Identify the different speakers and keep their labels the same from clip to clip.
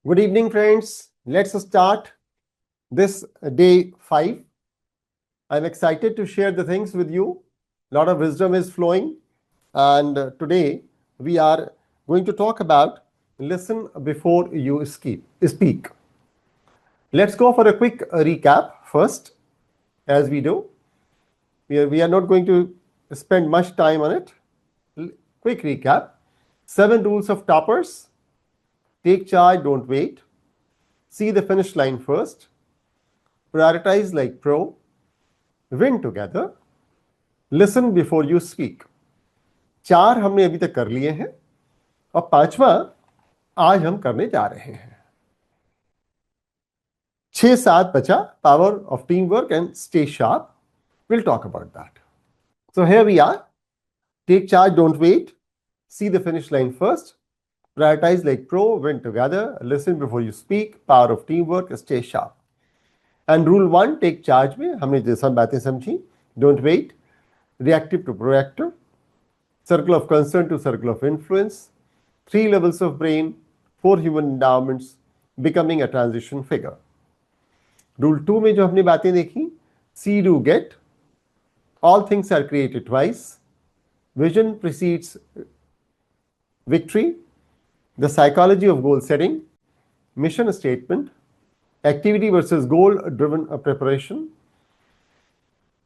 Speaker 1: Good evening, friends. Let's start this day 5. I'm excited to share the things with you. A lot of wisdom is flowing. And today we are going to talk about listen before you speak. Let's go for a quick recap first, as we do. We are not going to spend much time on it. Quick recap. 7 rules of toppers. Take charge, don't wait. See the finish line first. Prioritize like pro. Win together. Listen before you speak. 4 हमने अभी तक कर लिए हैं और 5वां आज हम करने जा रहे हैं. 6-7 बचा. Power of teamwork and stay sharp. We'll talk about that. So here we are. Take charge, don't wait. See the finish line first. Prioritize like pro. Win together. Listen before you speak. Power of teamwork. Stay sharp. And rule 1, take charge में हमने जैसा बातें समझी. Don't wait. Reactive to proactive. Circle of concern to circle of influence. 3 levels of brain. 4 human endowments. Becoming a transition figure. Rule 2 में जो हमने बातें देखी. See, do, get. All things are created twice. Vision precedes victory. The psychology of goal setting. Mission statement. Activity versus goal-driven preparation.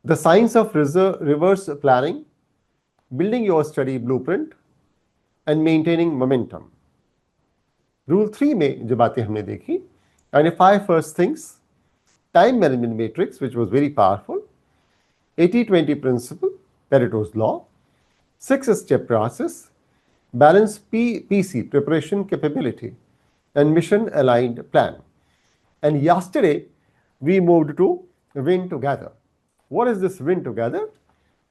Speaker 1: The science of reverse planning. Building your study blueprint. And maintaining momentum. Rule 3 में जो बातें हमने देखी. Identify first things. Time management matrix, which was very powerful. 80-20 principle, Pareto's law. 6-step process. Balance PC, preparation capability. And mission aligned plan. And yesterday, we moved to win together. What is this win together?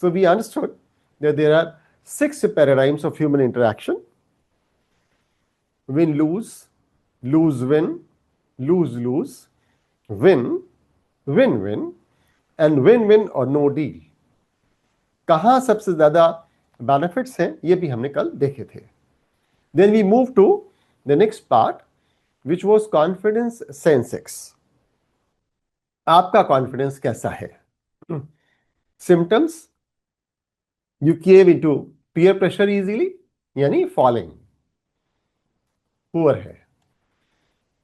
Speaker 1: So we understood that there are 6 paradigms of human interaction. Win-lose, lose-win, lose-lose, win, win-win, and win-win or no deal. कहाँ सबसे ज़्यादा benefits हैं, ये भी हमने कल देखे थे. Then we move to the next part, which was confidence sensex. आपका confidence कैसा है? Symptoms: you cave into peer pressure easily, यानी falling. Poor है.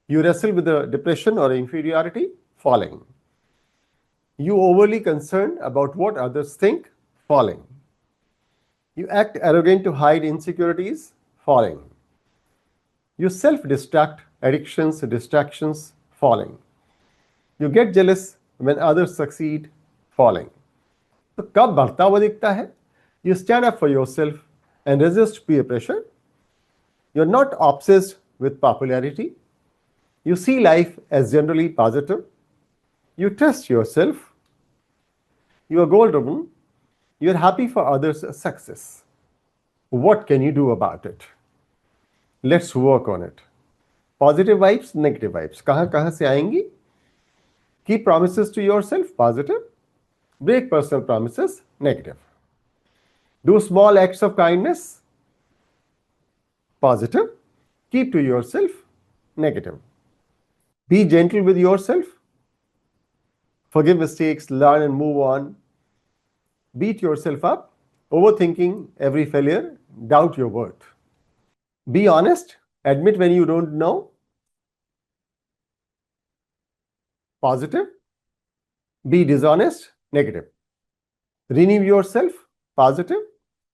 Speaker 1: You wrestle with the depression or inferiority, falling. You overly concerned about what others think, falling. You act arrogant to hide insecurities, falling. You self-destruct, addictions, distractions, falling. You get jealous when others succeed, falling. तो कब बढ़ता हुआ दिखता है? You stand up for yourself and resist peer pressure. You're not obsessed with popularity. You see life as generally positive. You test yourself. You are goal-driven. You are happy for others' success. What can you do about it? Let's work on it. Positive vibes, negative vibes. कहाँ से आएंगी? Keep promises to yourself, positive. Break personal promises, negative. Do small acts of kindness, positive. Keep to yourself, negative. Be gentle with yourself. Forgive mistakes, learn and move on. Beat yourself up. Overthinking every failure. Doubt your worth. Be honest. Admit when you don't know. Positive. Be dishonest. Negative. Renew yourself. Positive.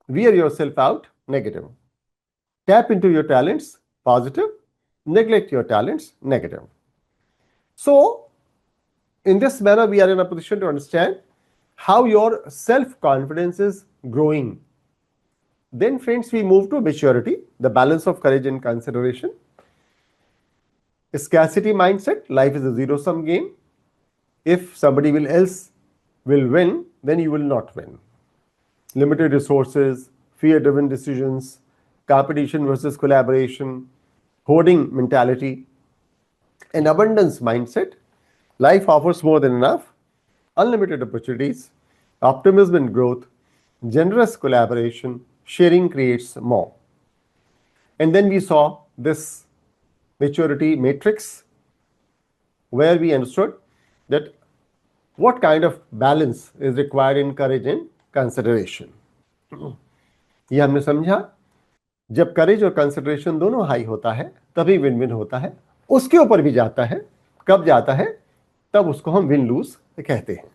Speaker 1: Wear yourself out. Negative. Tap into your talents. Positive. Neglect your talents. Negative. So, in this manner, we are in a position to understand how your self-confidence is growing. Then, friends, we move to maturity, the balance of courage and consideration. Scarcity mindset, life is a zero-sum game. If somebody else will win, then you will not win. Limited resources, fear-driven decisions, competition versus collaboration, hoarding mentality, an abundance mindset. Life offers more than enough, unlimited opportunities, optimism and growth, generous collaboration, sharing creates more. And then we saw this maturity matrix, where we understood that what kind of balance is required in courage and consideration. ये हमने समझा, जब करेज और consideration दोनों high होता है तभी win win होता है, उसके ऊपर भी जाता है, कब जाता है, तब उसको हम विन लूज कहते हैं।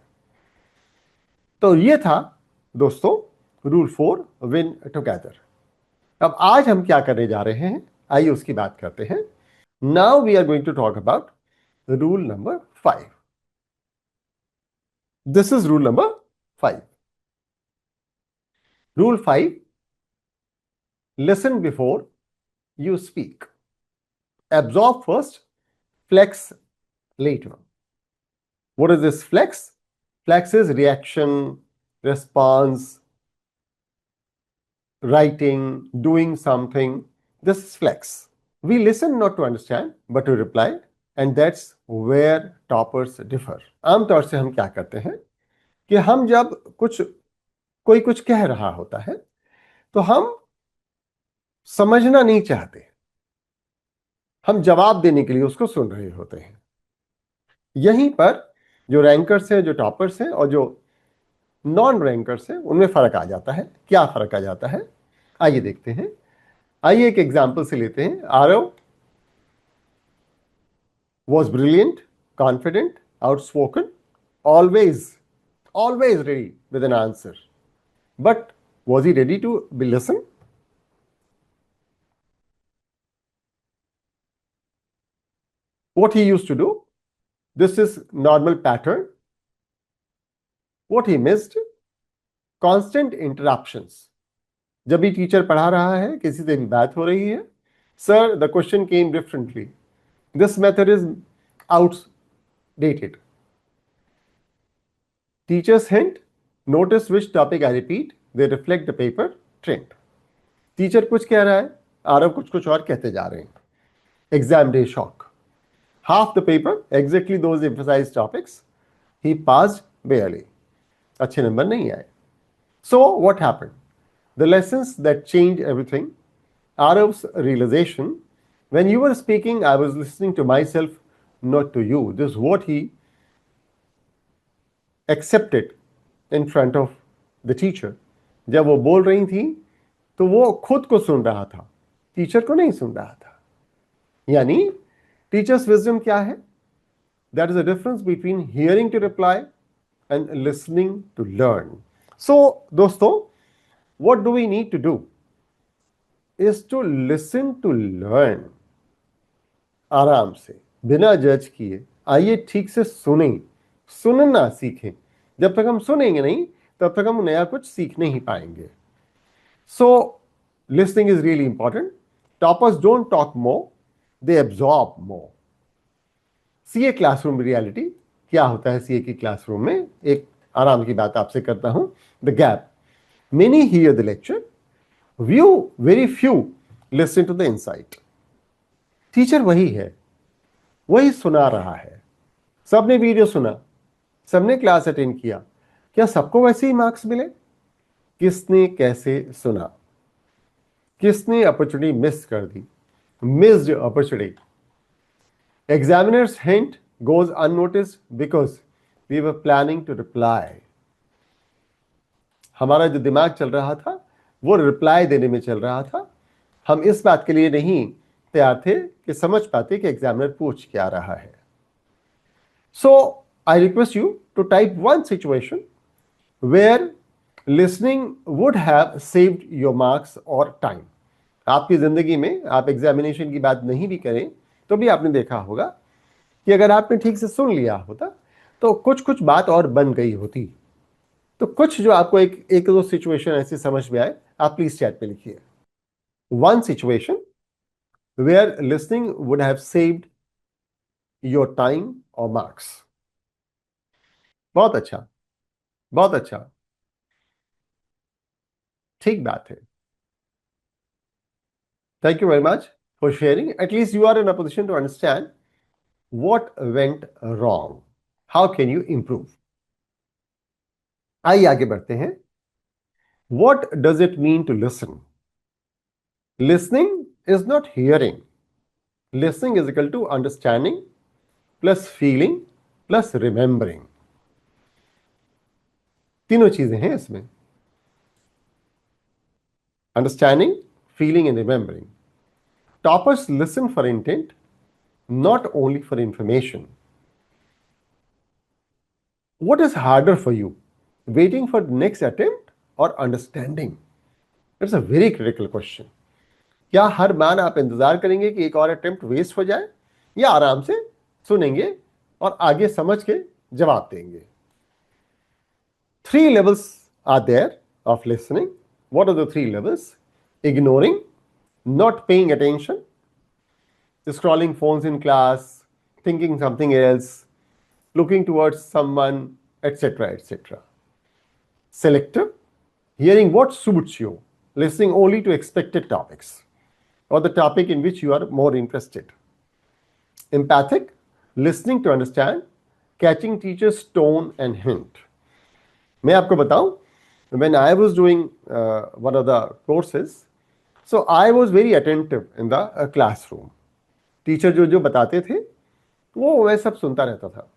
Speaker 1: तो ये था दोस्तों रूल 4, विन टुगेदर। अब आज हम क्या करने जा रहे हैं, आइए उसकी बात करते हैं। Now we are going to talk about rule number 5। This is rule number 5। Rule 5, listen before you speak. Absorb first, flex later. What is this flex? Flex is reaction, response, writing, doing something. This is flex. We listen not to understand, but to reply, and that's where toppers differ. आमतौर से हम क्या करते हैं कि हम जब कोई कुछ कह रहा होता है तो हम समझना नहीं चाहते, हम जवाब देने के लिए उसको सुन रहे होते हैं। यहीं पर जो रैंकर्स हैं, जो टॉपर्स हैं और जो नॉन रैंकर्स हैं, उनमें फर्क आ जाता है। क्या फर्क आ जाता है, आइए देखते हैं। आइए एक एग्जांपल से लेते हैं। Aarav was brilliant, confident, outspoken, always ready with an answer, but was he ready to be listen? What he used to do, this is normal pattern. What he missed, constant interruptions. जब भी teacher पढ़ा रहा है, किसी से भी बात हो रही है, sir the question came differently, this method is outdated. Teachers hint, notice which topic I repeat, they reflect the paper trend. Teacher कुछ कह रहा है, आरव कुछ और कहते जा रहे हैं। Exam day shock, half the paper exactly those emphasized topics, he passed barely, अच्छे नंबर नहीं आए। So what happened? The lessons that changed everything, Arav's realization, when you were speaking, I was listening to myself, not to you. This is what he accepted in front of the teacher. जब वो बोल रही थी तो वो खुद को सुन रहा था, टीचर को नहीं सुन रहा था। यानी टीचर्स विजडम क्या है? That is the difference between hearing to reply and listening to learn. So दोस्तों, what do we need to do is to listen to learn. आराम से, बिना जज किए, आइए ठीक से सुनना सीखें। जब तक हम सुनेंगे नहीं, तब तक हम नया कुछ सीख नहीं पाएंगे। So listening is really important. Toppers don't talk more, they absorb more. CA classroom reality क्या होता है? सीए की क्लासरूम में एक आराम की बात आपसे करता हूं। The gap, many hear the lecture, very few listen to the insight. Teacher वही है, वही सुना रहा है, सबने वीडियो सुना, सबने क्लास अटेंड किया, क्या सबको वैसे ही मार्क्स मिले? किसने कैसे सुना, किसने अपॉर्चुनिटी मिस कर दी, missed opportunity. Examiner's hint goes unnoticed because we were planning to reply. हमारा जो दिमाग चल रहा था वो रिप्लाई देने में चल रहा था, हम इस बात के लिए नहीं तैयार थे कि समझ पाते कि एग्जामिनर पूछ क्या रहा है। So I request you to type one situation where listening would have saved your marks और टाइम। आपकी जिंदगी में आप एग्जामिनेशन की बात नहीं भी करें तो भी आपने देखा होगा कि अगर आपने ठीक से सुन लिया होता तो कुछ बात और बन गई होती। तो कुछ जो आपको एक दो सिचुएशन ऐसी समझ में आए, आप प्लीज चैट में लिखिए। One situation where listening would have saved your time और मार्क्स। बहुत अच्छा, बहुत अच्छा, ठीक बात है। Thank you very much for sharing. At least you are in a position to understand what went wrong. How can you improve? आइए आगे बढ़ते हैं। What does it mean to listen? Listening is not hearing. Listening is equal to understanding plus feeling plus remembering. तीनों चीजें हैं इसमें, understanding, feeling and remembering. Toppers listen for intent, not only for information. What is harder for you, waiting for the next attempt or understanding? It's a very critical question. क्या हर बार आप इंतजार करेंगे कि एक और अटेम्प्ट वेस्ट हो जाए, या आराम से सुनेंगे और आगे समझ के जवाब देंगे? 3 levels are there of listening. What are the 3 levels? Ignoring, not paying attention, scrolling phones in class, thinking something else, looking towards someone, etc., etc. Selective, hearing what suits you, listening only to expected topics or the topic in which you are more interested. Empathic, listening to understand, catching teacher's tone and hint. मैं आपको बताऊं, when I was doing one of the courses, so I was very attentive in the classroom. Teacher जो जो बताते थे वो मैं सब सुनता रहता था.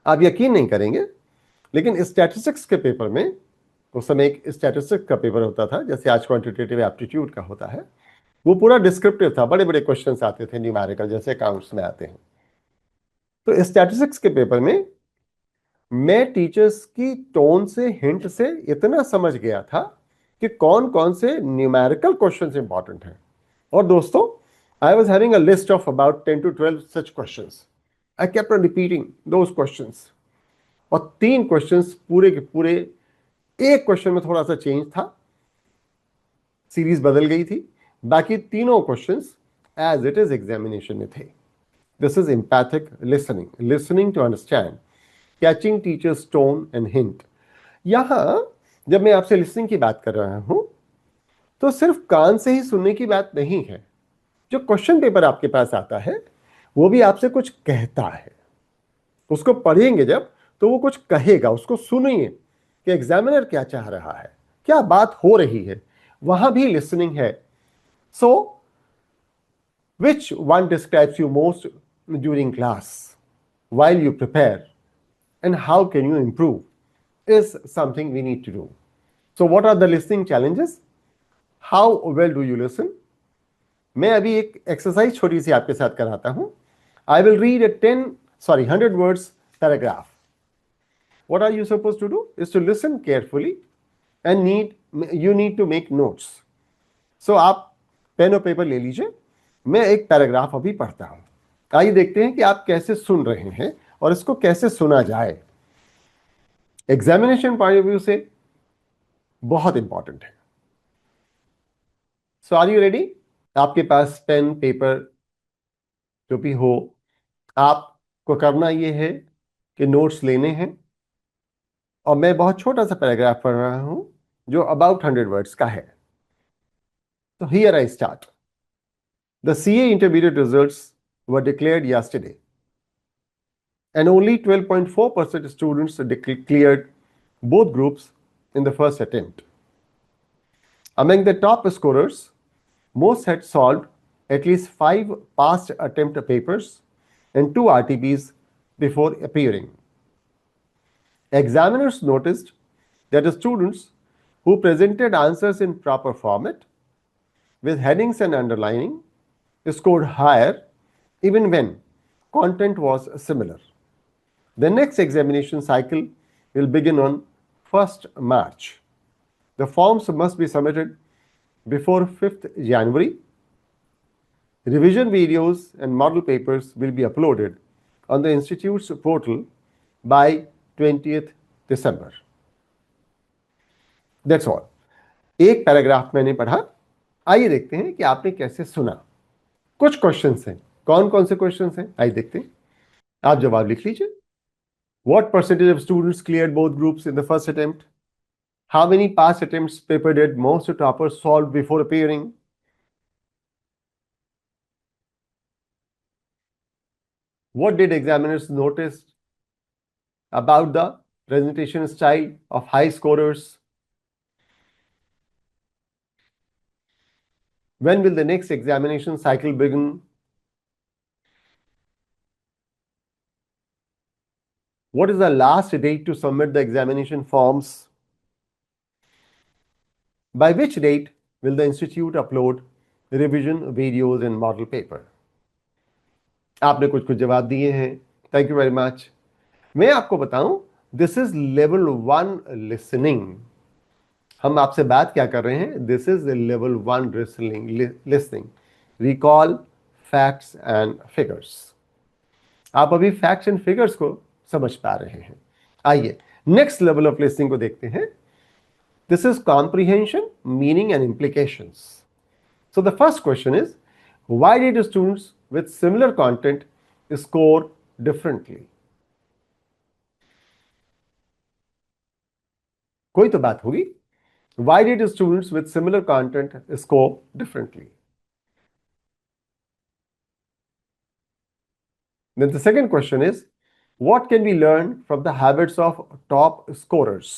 Speaker 1: आप यकीन नहीं करेंगे, लेकिन स्टैटिस्टिक्स के पेपर में, उस समय एक स्टैटिस्टिक्स का पेपर होता था जैसे आज क्वांटिटेटिव एप्टीट्यूड का होता है, वो पूरा डिस्क्रिप्टिव था, बड़े बड़े क्वेश्चंस आते थे न्यूमेरिकल जैसे अकाउंट्स में आते हैं. तो स्टैटिस्टिक्स के पेपर में मैं टीचर्स की टोन से, हिंट से इतना समझ गया था कि कौन कौन से न्यूमेरिकल क्वेश्चंस इंपॉर्टेंट हैं. और दोस्तों, I was having a list of about 10 to 12 such questions. I kept on repeating those questions. और 3 क्वेश्चंस पूरे के पूरे, एक क्वेश्चन में थोड़ा सा चेंज था, सीरीज बदल गई थी, बाकी तीनों questions as it is examination में थे. This is empathic listening, listening to understand, catching teachers tone and hint. यहां जब मैं आपसे लिसनिंग की बात कर रहा हूं तो सिर्फ कान से ही सुनने की बात नहीं है. जो क्वेश्चन पेपर आपके पास आता है वो भी आपसे कुछ कहता है. उसको पढ़ेंगे जब तो वो कुछ कहेगा, उसको सुनिए कि एग्जामिनर क्या चाह रहा है, क्या बात हो रही है, वहां भी लिसनिंग है. So which one describes you most during class, while you prepare, and how can you improve is something we need to do. So what are the listening challenges? How well do you listen? मैं अभी एक exercise छोटी सी आपके साथ कराता हूं. I will read a 100 words paragraph. What are you supposed to do is to listen carefully and you need to make notes. So आप pen और पेपर ले लीजिए, मैं एक पैराग्राफ अभी पढ़ता हूं. आइए देखते हैं कि आप कैसे सुन रहे हैं और इसको कैसे सुना जाए. एग्जामिनेशन पॉइंट ऑफ व्यू से बहुत इंपॉर्टेंट है. सो आर यू रेडी? आपके पास पेन पेपर जो भी हो, आपको करना यह है कि नोट्स लेने हैं. और मैं बहुत छोटा सा पैराग्राफ पढ़ रहा हूं जो अबाउट 100 वर्ड्स का है. तो here I start. The CA intermediate results were declared yesterday, and only 12.4% students cleared both groups in the first attempt. Among the top scorers, most had solved at least 5 past attempt papers and 2 RTPs before appearing. Examiners noticed that the students who presented answers in proper format with headings and underlining scored higher even when content was similar. The next examination cycle will begin on 1st March. The forms must be submitted before 5th January. Revision videos and model papers will be uploaded on the Institute's portal by 20th December. That's all. एक paragraph मैंने पढ़ा. आइए देखते हैं कि आपने कैसे सुना. कुछ क्वेश्चंस हैं. कौन कौन से क्वेश्चंस हैं आइए देखते हैं. आप जवाब लिख लीजिए. What percentage of students cleared both groups in the first attempt? How many past attempts paper did most toppers solve before appearing? What did examiners notice about the presentation style of high scorers? When will the next examination cycle begin? What is the last date to submit the examination forms? By which date will the institute upload revision videos and model paper? आपने कुछ कुछ जवाब दिए हैं. Thank you very much. मैं आपको बताऊं, this is level 1 listening. हम आपसे बात क्या कर रहे हैं? This is level 1 listening. Recall facts and figures. आप अभी फैक्ट्स एंड फिगर्स को समझ पा रहे हैं. आइए नेक्स्ट लेवल ऑफ लिसनिंग को देखते हैं. This is comprehension, meaning and implications. So the first question is, why did students with similar content score differently? कोई तो बात होगी. Why did students with similar content score differently? Then the second question is, what can we learn from the habits of top scorers?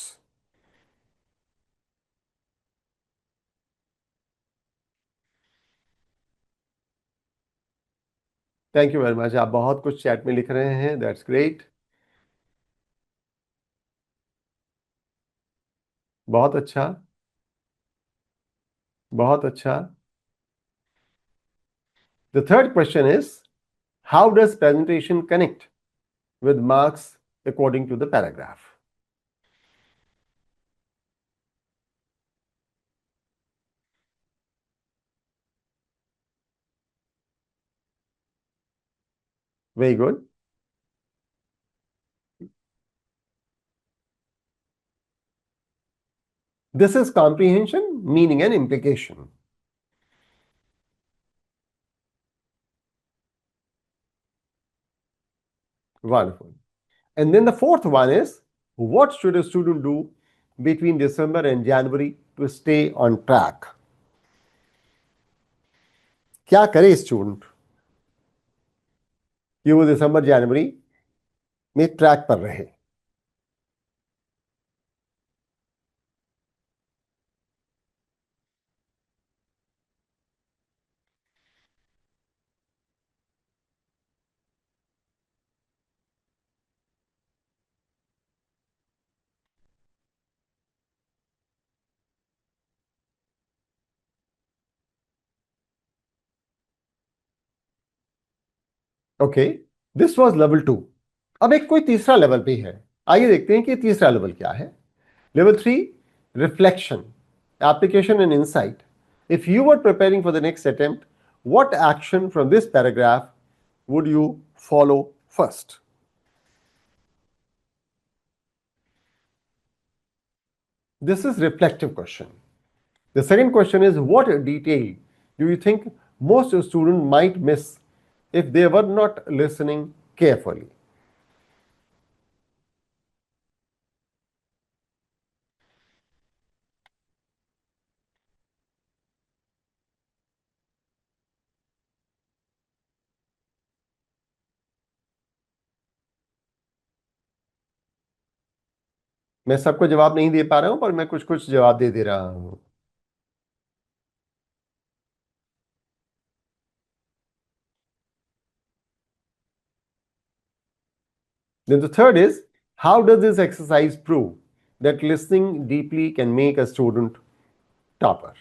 Speaker 1: Thank you very much. आप बहुत कुछ chat में लिख रहे हैं. That's great. बहुत अच्छा, बहुत अच्छा. The third question is, how does presentation connect with marks according to the paragraph? Very good. This is comprehension, meaning and implication. Wonderful. And then the fourth one is, what should a student do between December and January to stay on track? क्या करे student कि वो दिसंबर जनवरी में track पर रहे? Okay, this was level 2. अब एक कोई तीसरा लेवल भी है. आइए देखते हैं कि तीसरा लेवल क्या है. Level 3, reflection, application and insight. If you were preparing for the next attempt, what action from this paragraph would you follow first? This is reflective question. The second question is, what detail do you think most students might miss if they were not listening carefully? मैं सबको जवाब नहीं दे पा रहा हूं, पर मैं कुछ कुछ जवाब दे रहा हूं. Then the third is, how does this exercise prove that listening deeply can make a student topper?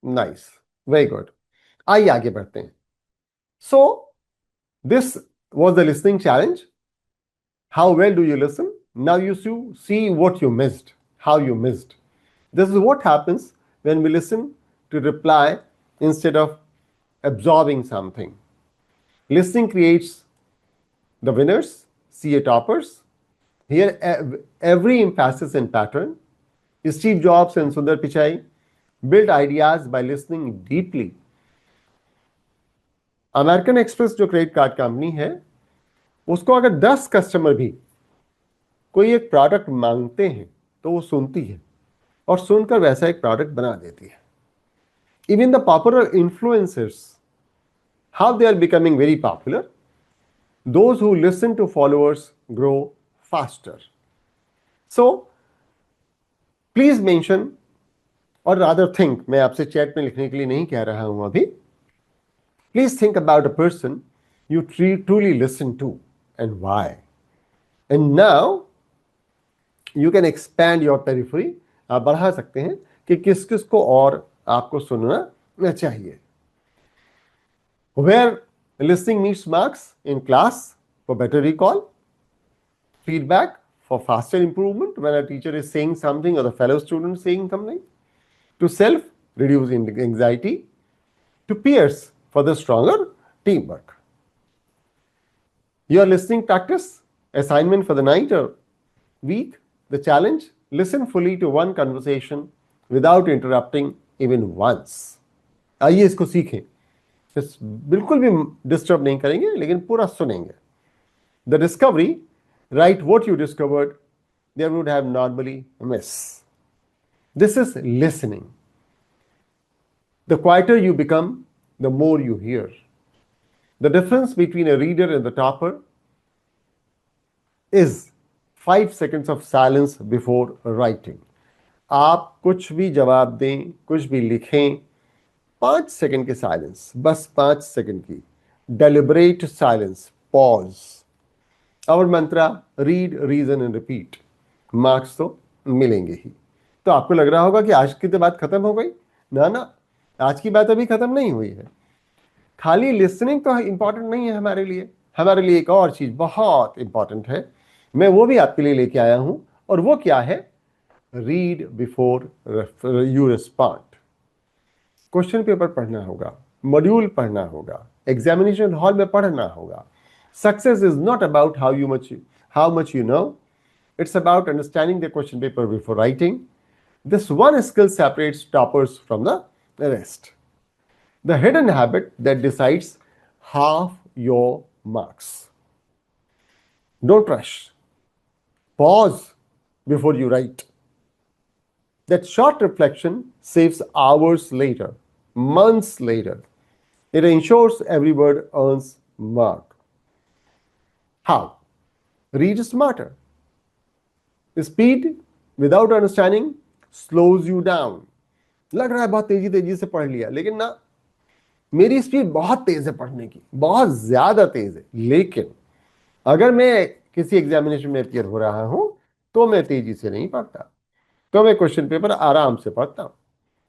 Speaker 1: Nice. Very good. आइए आगे बढ़ते हैं. So, this was the listening challenge. How well do you listen? Now you see what you missed, how you missed. This is what happens when we listen to reply instead of absorbing something. Listening creates the winners, CA toppers. Here, every emphasis and pattern. Steve Jobs and Sundar Pichai built ideas by listening deeply. American express जो credit card company है, उसको अगर 10 customer भी कोई एक product मांगते हैं तो वो सुनती है और सुनकर वैसा एक प्रोडक्ट बना देती है. Even the popular influencers, how they are becoming very popular. Those who listen to followers grow faster. So please mention, or rather think, मैं आपसे चैट में लिखने के लिए नहीं कह रहा हूं अभी. Please think about a person you truly listen to and why. And now you can expand your periphery. आप बढ़ा सकते हैं कि किस किस को और आपको सुनना चाहिए. Where listening meets marks in class for better recall, feedback for faster improvement when a teacher is saying something or the fellow student is saying something, to self, reduce anxiety, to peers for the stronger teamwork. Your listening practice assignment for the night or week, the challenge, listen fully to one conversation without interrupting even once. आइए इसको सीखें. बिल्कुल भी disturb नहीं करेंगे लेकिन पूरा सुनेंगे. The discovery, write what you discovered they would have normally missed. This is listening. The quieter you become, the more you hear. The difference between a reader and the topper is 5 seconds of silence before writing. आप कुछ भी जवाब दें, कुछ भी लिखें, 5 second के silence, बस 5 सेकंड की डेलिबरेट साइलेंस, पॉज. और mantra, read, reason and repeat. Marks तो मिलेंगे ही. तो आपको लग रहा होगा कि आज की तो बात खत्म हो गई. ना ना, आज की बात अभी खत्म नहीं हुई है. खाली लिसनिंग तो इंपॉर्टेंट नहीं है हमारे लिए. हमारे लिए एक और चीज बहुत इंपॉर्टेंट है, मैं वो भी आपके लिए लेके आया हूं. और वो क्या है? Read before you respond. Question paper पढ़ना होगा, मॉड्यूल पढ़ना होगा, एग्जामिनेशन हॉल में पढ़ना होगा. Success is not about how much you know. It's about understanding the question paper before writing. This one skill separates toppers from the rest. The hidden habit that decides half your marks. Don't rush. Pause before you write. That short reflection saves hours later, months later. It ensures every word earns mark. How? Read smarter. Speed without understanding slows you down. लग रहा है बहुत तेजी तेजी से पढ़ लिया, लेकिन ना, मेरी स्पीड बहुत तेज है पढ़ने की, बहुत ज्यादा तेज है. लेकिन अगर मैं किसी एग्जामिनेशन में अपियर हो रहा हूं तो मैं तेजी से नहीं पढ़ता, तो मैं क्वेश्चन पेपर आराम से पढ़ता हूं.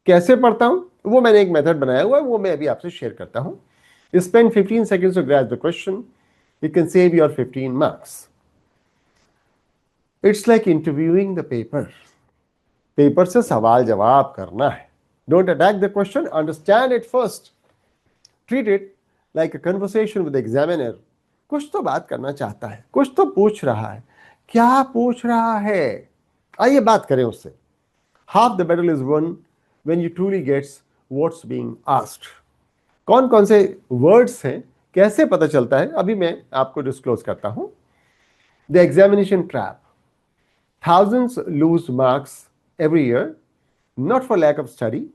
Speaker 1: कैसे पढ़ता हूं वो मैंने एक मेथड बनाया हुआ है, वो मैं अभी आपसे शेयर करता हूं. Spend 15 seconds to grasp the question. You can save your 15 marks. It's like interviewing the paper. Paper से सवाल जवाब करना है. Don't attack the question, understand it first. Treat it like a conversation with the examiner. कुछ तो बात करना चाहता है, कुछ तो पूछ रहा है. क्या पूछ रहा है? आइए बात करें उससे. Half the battle is won when you truly gets what's being asked. कौन कौन से वर्ड्स हैं, कैसे पता चलता है, अभी मैं आपको डिस्क्लोज करता हूं. The examination trap. Thousands lose marks every year, not for lack of study,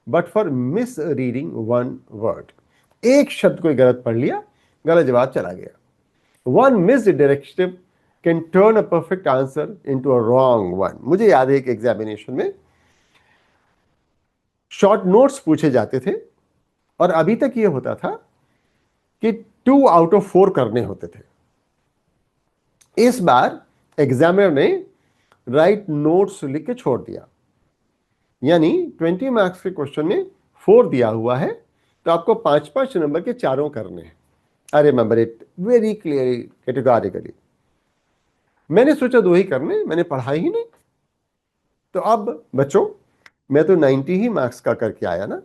Speaker 1: but for misreading one word. एक शब्द कोई गलत पढ़ लिया, गलत जवाब चला गया. One missed directive can turn a perfect answer into a wrong one. मुझे याद है एक एग्जामिनेशन में शॉर्ट नोट्स पूछे जाते थे और अभी तक ये होता था कि 2 out of 4 करने होते थे. इस बार एग्जामिनर ने राइट नोट्स लिख के छोड़ दिया, यानी 20 मार्क्स के क्वेश्चन में 4 दिया हुआ है तो आपको 5-5 नंबर के चारों करने हैं. I remember it very clearly, categorically. मैंने सोचा 2 ही करने, मैंने पढ़ा ही नहीं. तो अब बच्चों, मैं तो 90 ही मार्क्स का करके आया ना,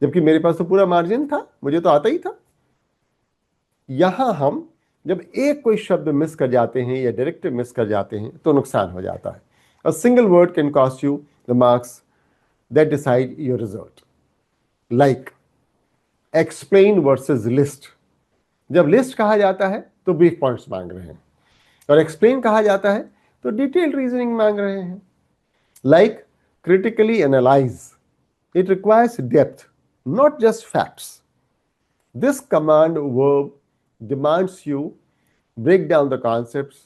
Speaker 1: जबकि मेरे पास तो पूरा मार्जिन था, मुझे तो आता ही था. यहां हम जब एक कोई शब्द मिस कर जाते हैं या डायरेक्टिव मिस कर जाते हैं तो नुकसान हो जाता है. A single word can cost you the marks that decide your result. Like explain versus list. जब लिस्ट कहा जाता है तो ब्रीफ पॉइंट्स मांग रहे हैं, और एक्सप्लेन कहा जाता है तो डिटेल्ड रीजनिंग मांग रहे हैं। Like critically analyze, it requires depth, not just facts. This command verb demands you break down the concepts,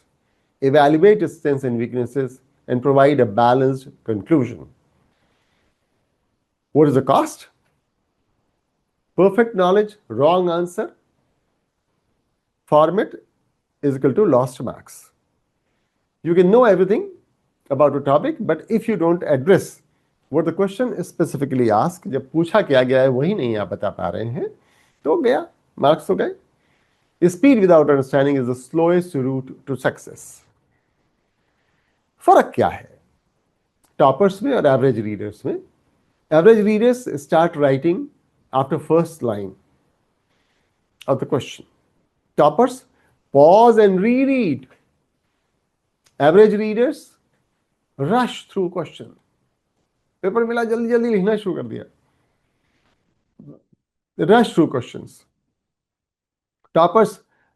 Speaker 1: evaluate its strengths and weaknesses, and provide a balanced conclusion. What is the cost? Perfect knowledge, wrong answer, format is equal to lost marks. You can know everything about a topic, but if you don't address what the question is specifically asked, जब पूछा क्या गया है वही नहीं आप बता पा रहे हैं, तो गया, मार्क्स तो गए। Speed without understanding is the slowest route to success. फर्क क्या है टॉपर्स में और एवरेज रीडर्स में? Average readers start writing after first line of the question. Toppers pause and reread. Average readers rush through question. Paper मिला जल्दी जल्दी लिखना शुरू कर दिया, rush through questions. Toppers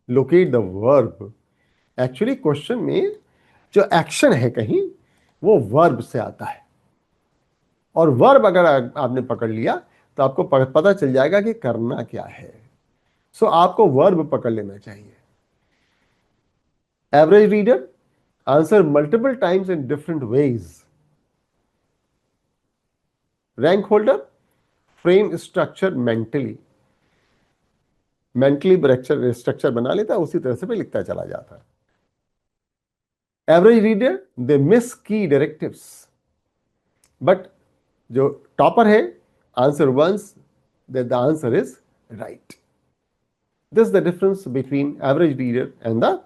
Speaker 1: locate the verb. Actually question में जो एक्शन है कहीं वो वर्ब से आता है, और वर्ब अगर आपने पकड़ लिया तो आपको पता चल जाएगा कि करना क्या है। सो आपको वर्ब पकड़ लेना चाहिए। Average reader answer multiple times in different ways. Rank holder frame structure mentally structure बना लेता है, उसी तरह से भी लिखता चला जाता है। एवरेज रीडर दे मिस की डायरेक्टिव्स, बट जो टॉपर है answer once that the answer is right. This is the difference between average reader and the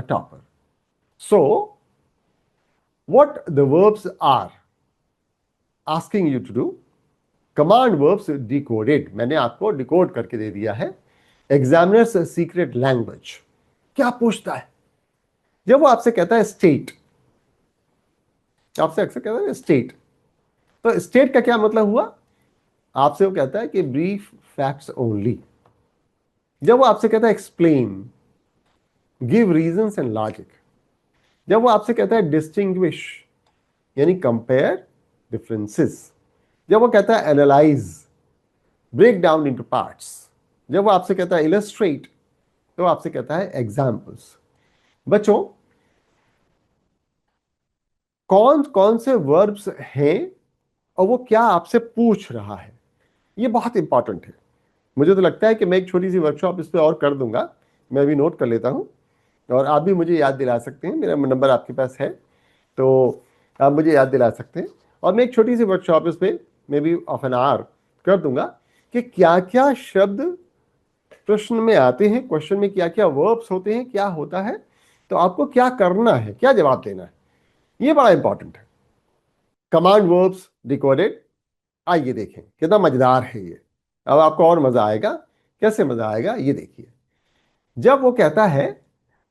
Speaker 1: topper. So what the verbs are asking you to do, command verbs decoded, मैंने आपको decode करके दे दिया है। Examiners secret language क्या पूछता है? जब वो आपसे कहता है स्टेट, आपसे अक्सर कहता है स्टेट, तो स्टेट का क्या मतलब हुआ? आपसे वो कहता है कि ब्रीफ फैक्ट्स ओनली। जब वो आपसे कहता है explain, give reasons and logic. जब वो आपसे कहता है डिस्टिंग्विश, यानी कंपेयर डिफरेंसेस। जब वो कहता है analyse, break down into parts. जब वो आपसे कहता है इलस्ट्रेट, तो आपसे कहता है एग्जाम्पल्स। बच्चों, कौन कौन से वर्ब्स हैं और वो क्या आपसे पूछ रहा है, ये बहुत इंपॉर्टेंट है। मुझे तो लगता है कि मैं एक छोटी सी वर्कशॉप इस पर और कर दूंगा, मैं भी नोट कर लेता हूं, और आप भी मुझे याद दिला सकते हैं। मेरा नंबर आपके पास है, तो आप मुझे याद दिला सकते हैं, और मैं एक छोटी सी वर्कशॉप इस पर may be of an hour कर दूंगा कि क्या क्या शब्द प्रश्न में आते हैं, क्वेश्चन में क्या क्या वर्ब्स होते हैं, क्या होता है, तो आपको क्या करना है, क्या जवाब देना है, ये बड़ा इंपॉर्टेंट है। कमांड वर्ब्स डिकोडेड, आइए देखें कितना मजेदार है ये। अब आपको और मजा आएगा। कैसे मजा आएगा ये देखिए। जब वो कहता है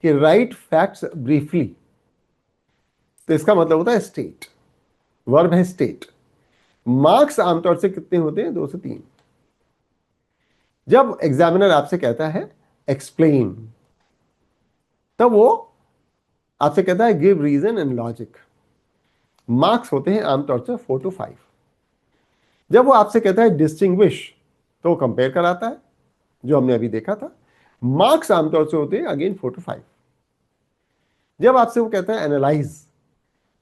Speaker 1: कि राइट फैक्ट्स ब्रीफली, तो इसका मतलब होता है स्टेट, वर्ब है स्टेट। मार्क्स आमतौर से कितने होते हैं? 2 से 3। जब एग्जामिनर आपसे कहता है एक्सप्लेन, तब वो आपसे कहता है give reason and logic. Marks होते हैं आमतौर से 4 to 5। जब वो आपसे कहता है डिस्टिंग्विश, तो वो कंपेयर कराता है, जो हमने अभी देखा था। मार्क्स आमतौर से होते हैं अगेन 4 to 5। जब आपसे वो कहता है एनालाइज,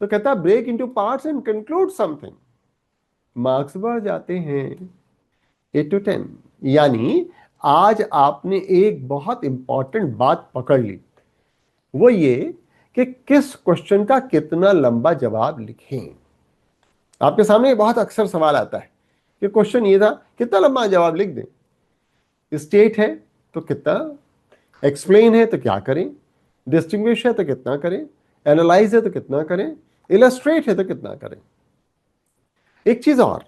Speaker 1: तो कहता है break into parts and conclude something. Marks बढ़ जाते हैं 8 to 10। यानी आज आपने एक बहुत इंपॉर्टेंट बात पकड़ ली, वो ये कि किस क्वेश्चन का कितना लंबा जवाब लिखें। आपके सामने बहुत अक्सर सवाल आता है कि क्वेश्चन ये था कितना लंबा जवाब लिख दें। स्टेट है तो कितना, एक्सप्लेन है तो क्या करें, डिस्टिंग्विश है तो कितना करें, एनालाइज है तो कितना करें, इलस्ट्रेट है तो कितना करें। एक चीज और,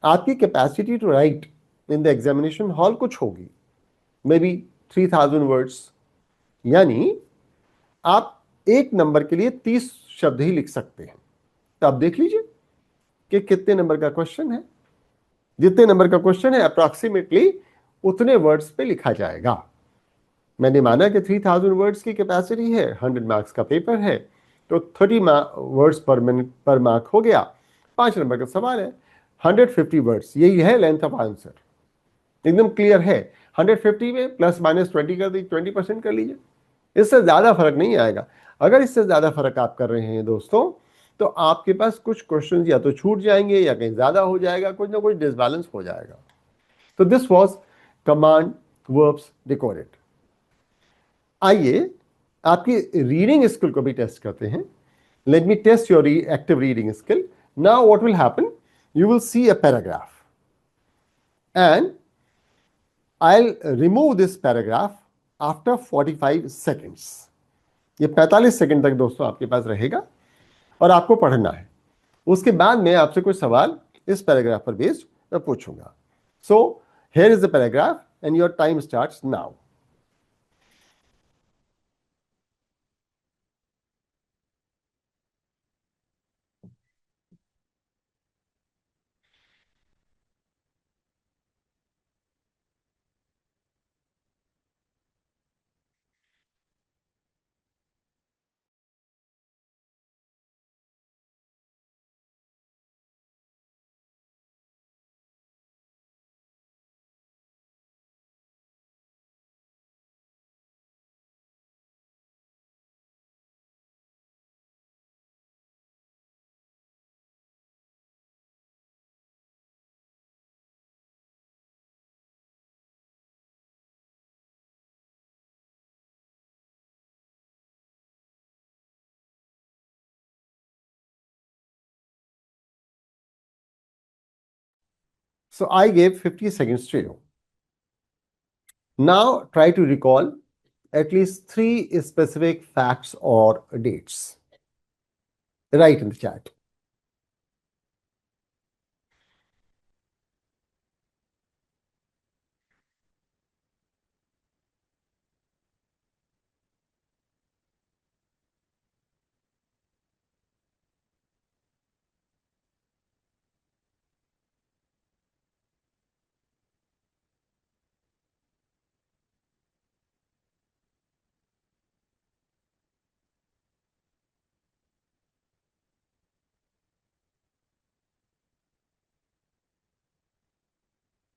Speaker 1: आपकी capacity to write in the examination hall कुछ होगी, मे बी 3000 वर्ड्स, यानी आप एक नंबर के लिए 30 शब्द ही लिख सकते हैं। तो आप देख लीजिए कि कितने नंबर का क्वेश्चन है। जितने नंबर का क्वेश्चन है अप्रॉक्सीमेटली उतने वर्ड्स पे लिखा जाएगा। मैंने माना कि 3000 वर्ड्स की कैपेसिटी है, 100 मार्क्स का पेपर है, तो 30 वर्ड्स पर मिनट पर मार्क हो गया। 5 नंबर का सवाल है, 150 वर्ड्स, यही है लेंथ ऑफ आंसर, एकदम क्लियर है। 150 में प्लस माइनस 20 कर दी, 20% कर लीजिए, इससे ज्यादा फर्क नहीं आएगा। अगर इससे ज्यादा फर्क आप कर रहे हैं दोस्तों, तो आपके पास कुछ क्वेश्चंस या तो छूट जाएंगे या कहीं ज्यादा हो जाएगा, कुछ ना कुछ डिसबैलेंस हो जाएगा। तो this was command verbs decoded. आइए आपकी रीडिंग स्किल को भी टेस्ट करते हैं। Let me test your active reading skill. Now what will happen, you will see a paragraph and I'll remove this paragraph after 45 seconds. ये 45 second तक दोस्तों आपके पास रहेगा और आपको पढ़ना है। उसके बाद मैं आपसे कुछ सवाल इस पैराग्राफ पर बेस्ड पूछूंगा। So here is the paragraph and your time starts now. So I gave 50 seconds to you. Now try to recall at least 3 specific facts or dates. Write in the chat.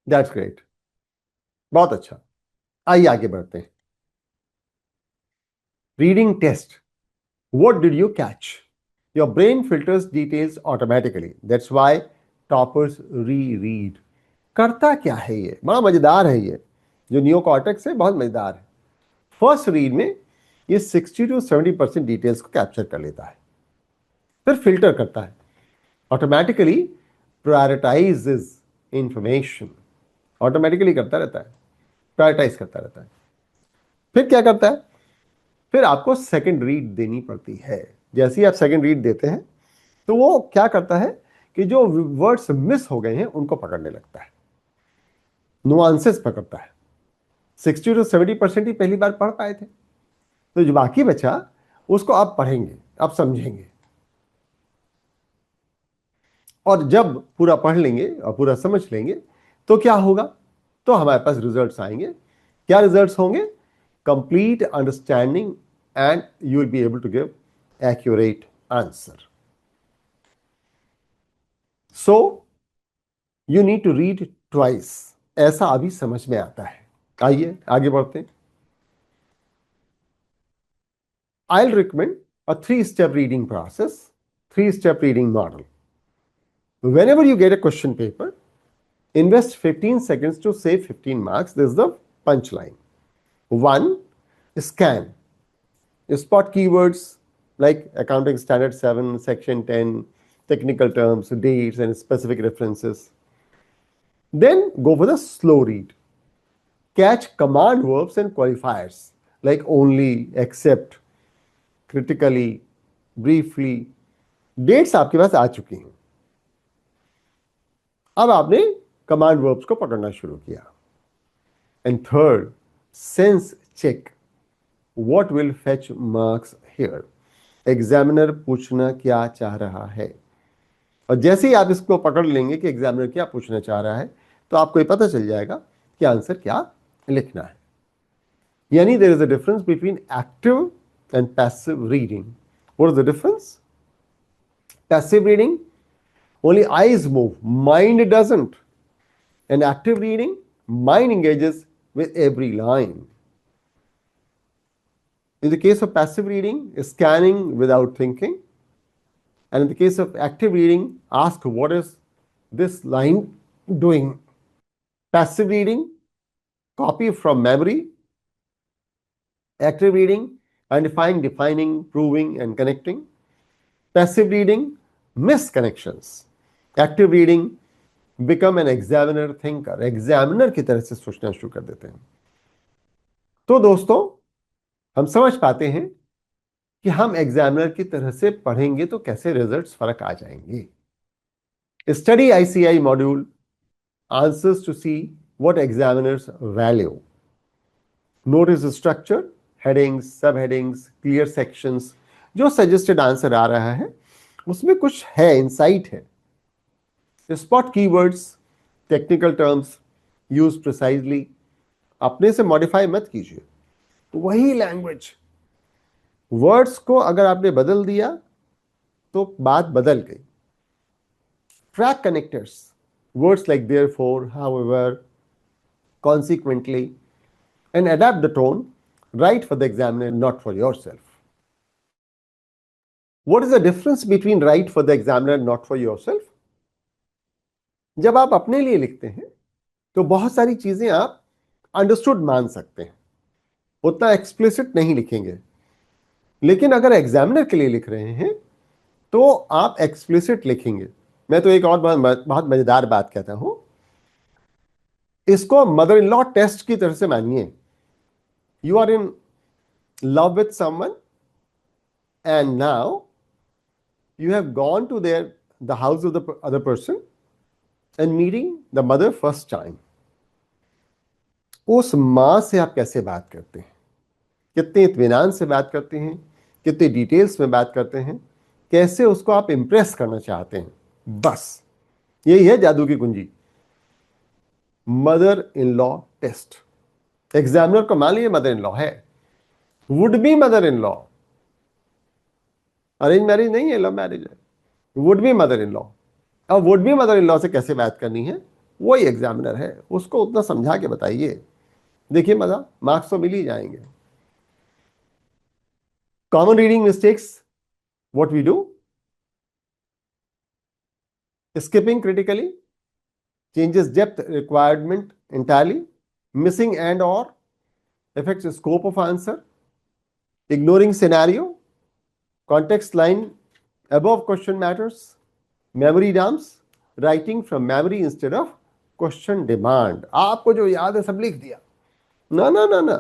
Speaker 1: That's great. बहुत अच्छा। आइए आगे बढ़ते हैं। Reading test. What did you catch? Your brain filters details automatically. That's why toppers reread. करता क्या है ये? बड़ा मजेदार है ये, जो नियो कॉर्टेक्स है बहुत मजेदार है। फर्स्ट रीड में ये 60 to 70% डिटेल्स को कैप्चर कर लेता है, फिर फिल्टर करता है, ऑटोमेटिकली प्रायोरिटाइजेस इंफॉर्मेशन, ऑटोमेटिकली करता रहता है, प्रायोरिटाइज करता रहता है। फिर क्या करता है, फिर आपको सेकंड रीड देनी पड़ती है। जैसे ही आप सेकंड रीड देते हैं तो वो क्या करता है कि जो वर्ड्स मिस हो गए हैं उनको पकड़ने लगता है, नुआंसेस पकड़ता है। 60 to 70% ही पहली बार पढ़ पाए थे, तो जो बाकी बचा उसको आप पढ़ेंगे, आप समझेंगे, और जब पूरा पढ़ लेंगे और पूरा समझ लेंगे तो क्या होगा, तो हमारे पास रिजल्ट्स आएंगे। क्या रिजल्ट्स होंगे? Complete understanding and you will be able to give accurate answer. So you need to read twice, ऐसा अभी समझ में आता है। आइए आगे बढ़ते हैं। I'll recommend a 3-step reading process, 3-step reading model. Whenever you get a question paper, invest 15 seconds to save 15 marks. This is the punchline. 1. Scan. Spot keywords like Accounting Standard 7, Section 10, technical terms, dates, and specific references. Then go for the slow read. Catch command verbs and qualifiers like only, except, critically, briefly. Dates आपके पास आ चुकी हैं, अब आपने command verbs को पकड़ना शुरू किया। And third, sense check, what will fetch marks here. Examiner पूछना क्या चाह रहा है, और जैसे ही आप इसको पकड़ लेंगे कि एग्जामिनर क्या पूछना चाह रहा है, तो आपको ये पता चल जाएगा कि आंसर क्या लिखना है। यानी there is a difference between active and passive reading. What is the difference? Passive reading, only eyes move, mind doesn't. And active reading, mind engages with every line. In the case of passive reading, scanning without thinking. And in the case of active reading, ask what is this line doing? Passive reading, copy from memory. Active reading, identifying, defining, proving, and connecting. Passive reading, miss connections. Active reading, become an examiner thinker. Examiner की तरह से सोचना शुरू कर देते हैं. तो दोस्तों, हम समझ पाते हैं कि हम एग्जामिनर की तरह से पढ़ेंगे तो कैसे रिजल्ट्स फर्क आ जाएंगे. Study ICI module answers to see what examiners value. Notice the structure, headings, subheadings, clear sections. जो suggested answer आ रहा है उसमें कुछ है, insight है. Spot keywords, technical terms, use precisely. अपने से modify मत कीजिए. वही लैंग्वेज, वर्ड्स को अगर आपने बदल दिया तो बात बदल गई. Track connectors, words like therefore, however, consequently, and adapt the tone. Write for the examiner, not for yourself. What is the difference between write for the examiner, not for yourself? जब आप अपने लिए लिखते हैं तो बहुत सारी चीजें आप अंडरस्टूड मान सकते हैं, उतना एक्सप्लिसिट नहीं लिखेंगे. लेकिन अगर एग्जामिनर के लिए लिख रहे हैं तो आप एक्सप्लिसिट लिखेंगे. मैं तो एक और बहुत मजेदार बात कहता हूं, इसको मदर इन लॉ टेस्ट की तरह से मानिए. You are in love with someone and now you have gone to the house of the other person and meeting the mother first time. उस मां से आप कैसे बात करते हैं, कितने इत्मीनान से बात करते हैं, कितने डिटेल्स में बात करते हैं, कैसे उसको आप इंप्रेस करना चाहते हैं. बस यही है जादू की कुंजी, mother in law test. Examiner को मान लीजिए मदर इन लॉ है, would be mother in law, arrange marriage नहीं है, लव मैरिज है. Would be mother in law. अब would be mother in law से कैसे बात करनी है, वही एग्जामिनर है, उसको उतना समझा के बताइए. देखिए मजा, मार्क्स तो मिल ही जाएंगे. Common reading mistakes, what we do, skipping critically, changes depth requirement entirely, missing and or, affects the scope of answer, ignoring scenario, context line above question matters, memory dumps, writing from memory instead of question demand. आपको जो याद है सब लिख दिया. ना ना ना ना,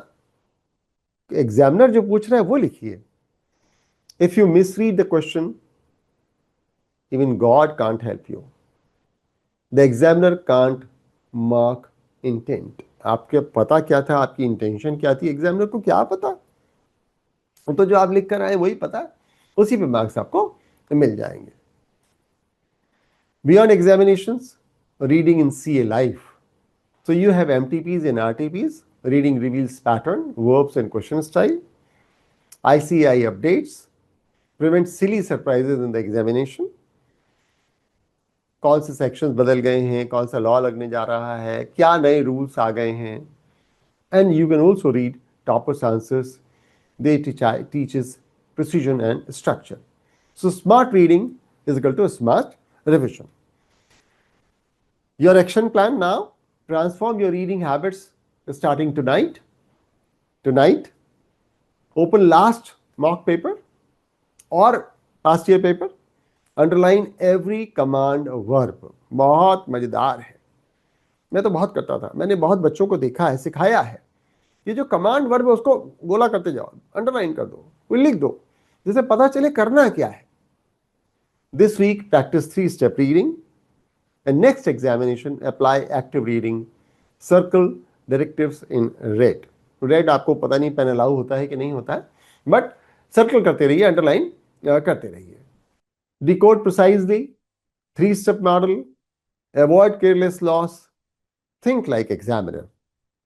Speaker 1: एग्जामिनर जो पूछ रहा है वो लिखिए. If you misread the question, even God can't help you. The examiner can't mark intent. आपके पता क्या था, आपकी इंटेंशन क्या थी, एग्जामिनर को क्या पता. तो जो आप लिख कर आए वही पता, उसी पे मार्क्स आपको मिल जाएंगे. Beyond examinations, reading in CA life. So you have MTPs and RTPs. Reading reveals pattern, verbs and question style. ICI updates, prevent silly surprises in the examination. कौन से सेक्शंस बदल गए हैं, कौन सा लॉ लगने जा रहा है, क्या नए रूल्स आ गए हैं. And you can also read toppers answers. They teaches precision and structure. So smart reading is equal to a smart revision. Your action plan now, transform your reading habits starting tonight. Open last mock paper or past year paper. Underline every command verb. बहुत मजेदार है, मैं तो बहुत करता था, मैंने बहुत बच्चों को देखा है, सिखाया है. ये जो कमांड वर्ब है उसको गोला करते जाओ, अंडरलाइन कर दो, कोई लिख दो, जिसे पता चले करना क्या है. This week practice 3-step reading and next examination apply active reading. Circle directives in red. Red आपको पता नहीं पेन अलाउ होता है कि नहीं होता है, बट सर्कल करते रहिए, अंडरलाइन करते रहिए. Decode precisely, 3-step model, avoid careless loss, think like examiner.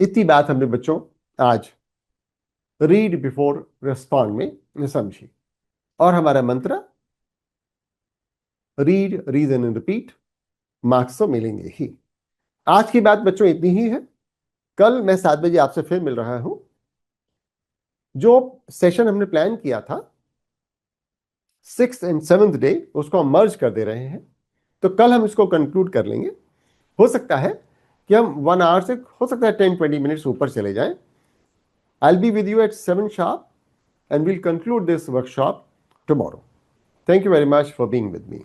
Speaker 1: इतनी बात हमने बच्चों आज रीड बिफोर रेस्पॉन्ड में समझिए। और हमारा मंत्र read, reason and repeat, marks तो मिलेंगे ही। आज की बात बच्चों इतनी ही है। कल मैं 7 बजे आपसे फिर मिल रहा हूं। जो सेशन हमने प्लान किया था 6th एंड 7th डे, उसको हम मर्ज कर दे रहे हैं। तो कल हम इसको कंक्लूड कर लेंगे। हो सकता है कि हम 1 आवर से, हो सकता है 10-20 मिनट्स ऊपर चले जाएं। I will be with you at 7 sharp and we'll conclude this workshop tomorrow. Thank you very much for being with me.